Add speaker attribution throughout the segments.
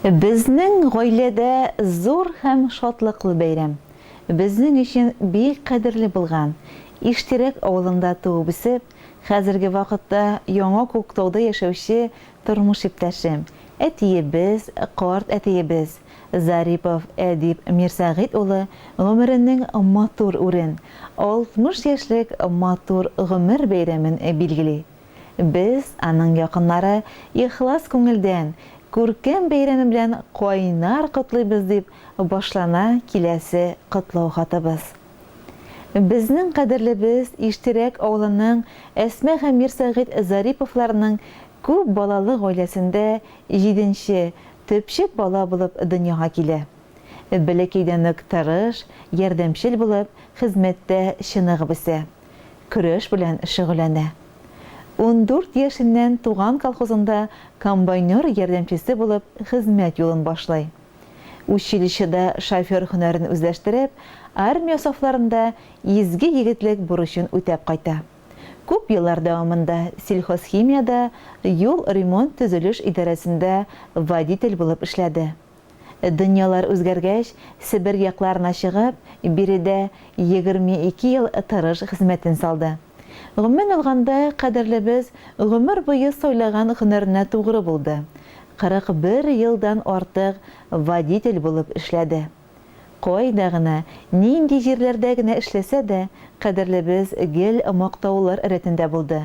Speaker 1: Безнең гаиләдә зур һәм шатлыклы бәйрәм. Безнең өчен бик кадерле булган Иштерәк авылында туып үсеп, хәзерге вакытта Яңа Күктауда яшәүче тормыш иптәшем, әтиебез, карт әтиебез Зарипов Әдип Мирсәгыйть улы гомеренең матур урын, 60 яшьлек матур гомер бәйрәмен билгели. Без, аның якыннары, ихлас күңелдән күркәм бәйрәме белән кайнар котлыйбыз дип башлана киләсе котлау хатыбыз. Безнең кадерлебез Иштерәк авылының Әсмә һәм Мирсәгыйть Зариповларның күп балалы гаиләсендә 7нче төпчек бала булып дөньяга килә. Бәләкәйдән үк тырыш, ярдәмчел булып, хезмәттә чыныгып үсә. Көрәш белән шөгыльләнә. 14 яшеннән туган колхозында комбайнер ярдәмчесе булып хезмәт юлын башлый. Училищеда шофер һөнәрен үзләштереп, армия сафларында изге егетлек бурычын үтәп кайта. Күп еллар дәвамында сельхозхимиядә, юл ремонт төзелеш идарәсендә водитель булып эшләде. Дөньялар үзгәргәч, Себер якларына чыгып, биредә 22 ел тырыш хезмәтен салды. Гомумән алганда, кадерлебез гомер буе сайлаган һөнәренә тугры булды. 41 елдан артык водитель булып эшләде. Кайда гына, нинди җирләрдә генә эшләсә дә, кадерлебез гел мактаулар рәтендә булды.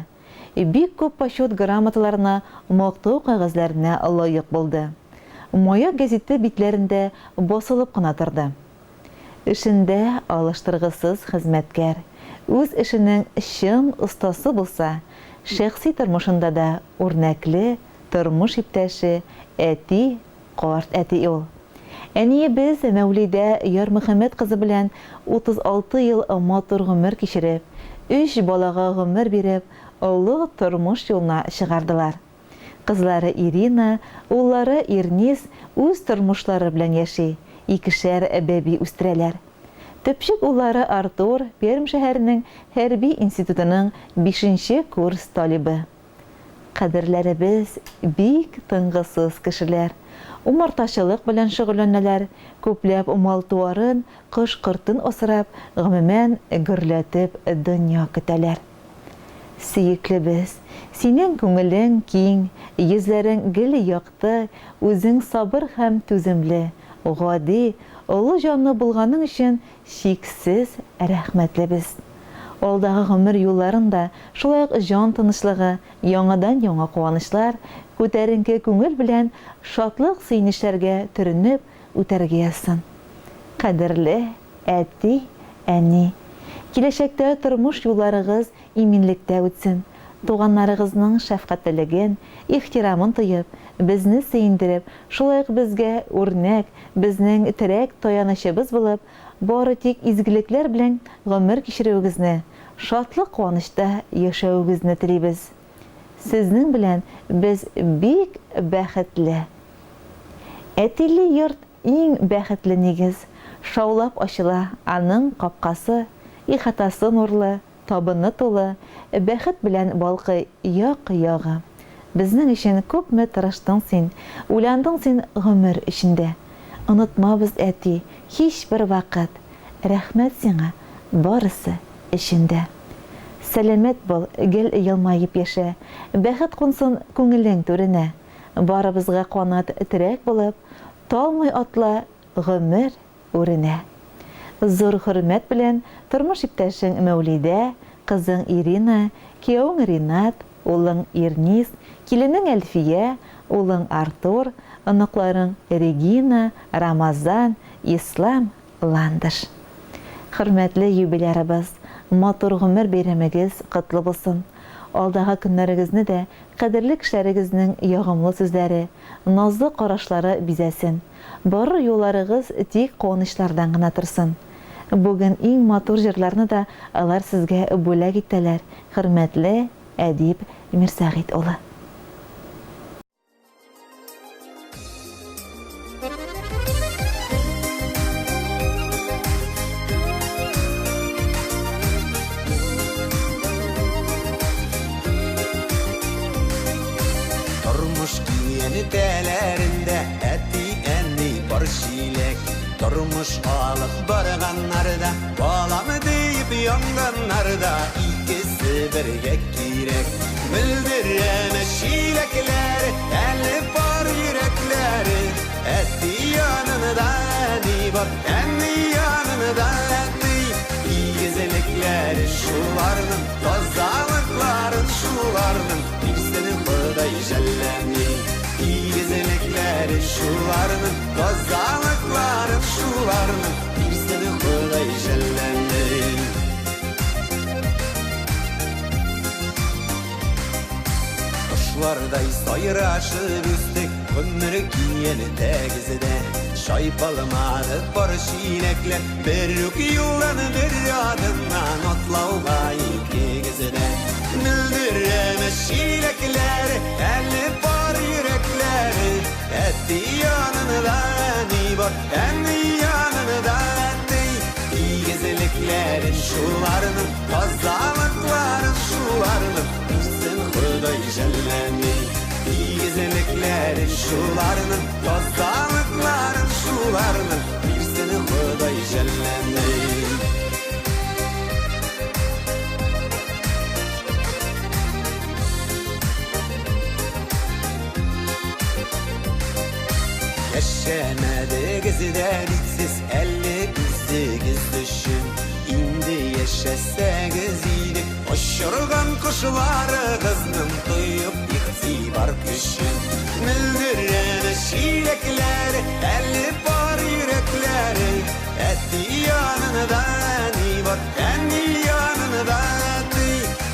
Speaker 1: Бик күп почет грамоталарына, мактау кагазларына лаек булды. Маяк гәзите битләрендә басылып кына торды. Эшендә алыштыргысыз хезмәткәр. Үз эшенең чын остасы булса, шәхси тормышында да үрнәкле тормыш иптәше әти, карт әти ул. Әниебез Мәүлидә Ярмөхәммәд кызы белән 36 ел матур гомер кичереп, 3 балага гомер биреп, олы тормыш юлына чыгардылар. Кызлары Ирина, уллары Ирнис үз тормышлары белән яши, икешәр бәби үстерәләр. Төпчек уллары Артур Пермь шәһәренең Хәрби институтының 5нче курс талибы. Кадерләребез бик тынгысыз кешеләр. Умартачылык белән шөгыльләнәләр, күпләп мал-туарын, кош-кыртын асрап, гомумән гөрләтеп дөнья көтәләр. Сөеклебез, синең күңелең киң, йөзләрең гел якты, үзең сабыр һәм түземле, гади, олы җанлы булганың өчен шиксез рәхмәтлебез. Алдагы гомер юлларында шулай ук җан тынычлыгы, яңадан яңа куанычлар, күтәренке күңел белән шатлык сөенечләргә төренеп үтәргә язсын. Кадерле әти, әни, киләчәктә тормыш юлларыгыз иминлектә үтсен. Туганнарыгызның шәфкатьлеген, ихтирамын тоеп, безне сөендереп, шулай ук безгә үрнәк, безнең терәк таянычыбыз булып, бары тик изгелекләр белән гомер кичерүегезне, шатлык куанычта яшәүегезне телибез. Сезнең белән без бик бәхетле. Әтиле йорт иң бәхетле нигез, шаулап ачыла аның капкасы, ихатасы нурлы, табыны тулы, бәхет белән балкый як-ягы. Безнең өчен күпме тырыштың син, уйландың син гомер эчендә. Онытмабыз, әти, һич бер вакыт. Рәхмәт сиңа, барысы эчендә. Сәламәт бул, гел елмаеп яшә. Бәхет кунсын күңелең түренә. Барыбызга канат терәк булып, талмый атла гомер үренә. Зур хөрмәт белән тормыш иптәшең Мәүлидә, кызың Ирина, кияүең Ринат, улың Ирнис, киленең Әлфия, улың Артур, оныкларың Регина, Рамазан, Ислам, Ландыш. Хөрмәтле юбилярыбыз, матур гомер бәйрәмегез котлы булсын. Алдагы көннәрегезне дә кадерле кешеләрегезнең ягымлы сүзләре, назлы карашлары бизәсен. Бары юлларыгыз тик куанычлардан гына торсын. Бүген иң матур җырларны да алар сезгә бүләк итәләр. Хөрмәтле Әдип Мирсәгыйть улы.
Speaker 2: Тормыш киене тәләрендә әти Durmuş alıp barganlarda, balamı deyip yanganlarda, ikisi birge kirek. Bildireme şilekler, eli var yürekleri, etti yanında dibar, endi yanında etti. İyigezelikleri şularının, tozalıkların şularının, birisinin Huday jellendi. İyigezelikleri şularının, tozalıkların şularının, birisinin Huday jellendi. Kuşlarday sayraşıp üstek, ömrü kiyeli tegizide. Şaypalmadı barışilekler, berrük yıldan bir adından otlauğa ikigizide. Bildireme şilekler, eli var yürekleri, etti yanında dibar, endi yanında etti. İyigezeliklerin şularının, tozalıkların şularının, bilsin Huday jellendi. İyigezeliklerin şularının, tozalıkların şularının, bilsin Huday jellendi. Yaşamadı gizden içsiz 58 düşün. İndi yaşasanız iyiydi, uçurgan kuşları kızdım duyup iktibar küşün. Bildirene şilekleri, eli var yürekleri, etti yanında dibar, endi yanında etti.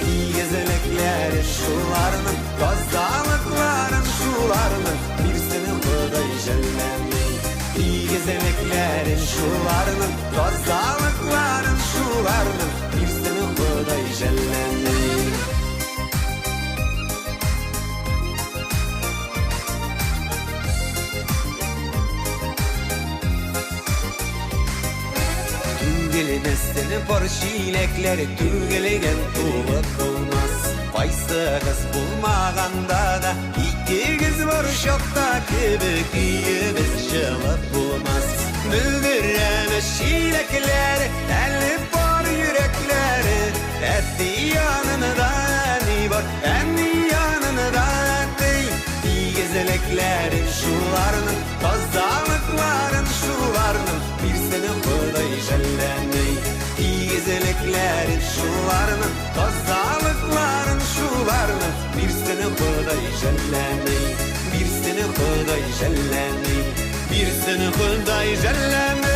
Speaker 2: İyigezelikleri şularının, tozalıkların şularının, birisinin Huday jellendi. İyigezeliklerin şularının, tozalıkların şularının, birisinin Huday jellendi. Tügeli destini barışilekleri, tügeligen tuğut olmaz. Faysı kız bulmaganda da, iki kız var şokta gibi kıyımız cevap bulmaz. Bildireme şilekleri, eli var yürekleri, etti yanında dibar, endi yanında etti. İyigezeliklerin şularının, tozalıkların şularının, birisinin Huday jellendi. İyigezeliklerin şularının, tozalıkların şularının, birisinin Huday jellendi. Birisinin Huday jellendi. Birisinin Huday jellendi.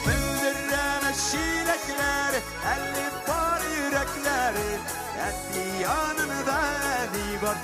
Speaker 2: Bildireme şilekleri, eli var yürekleri, etti yanında dibar,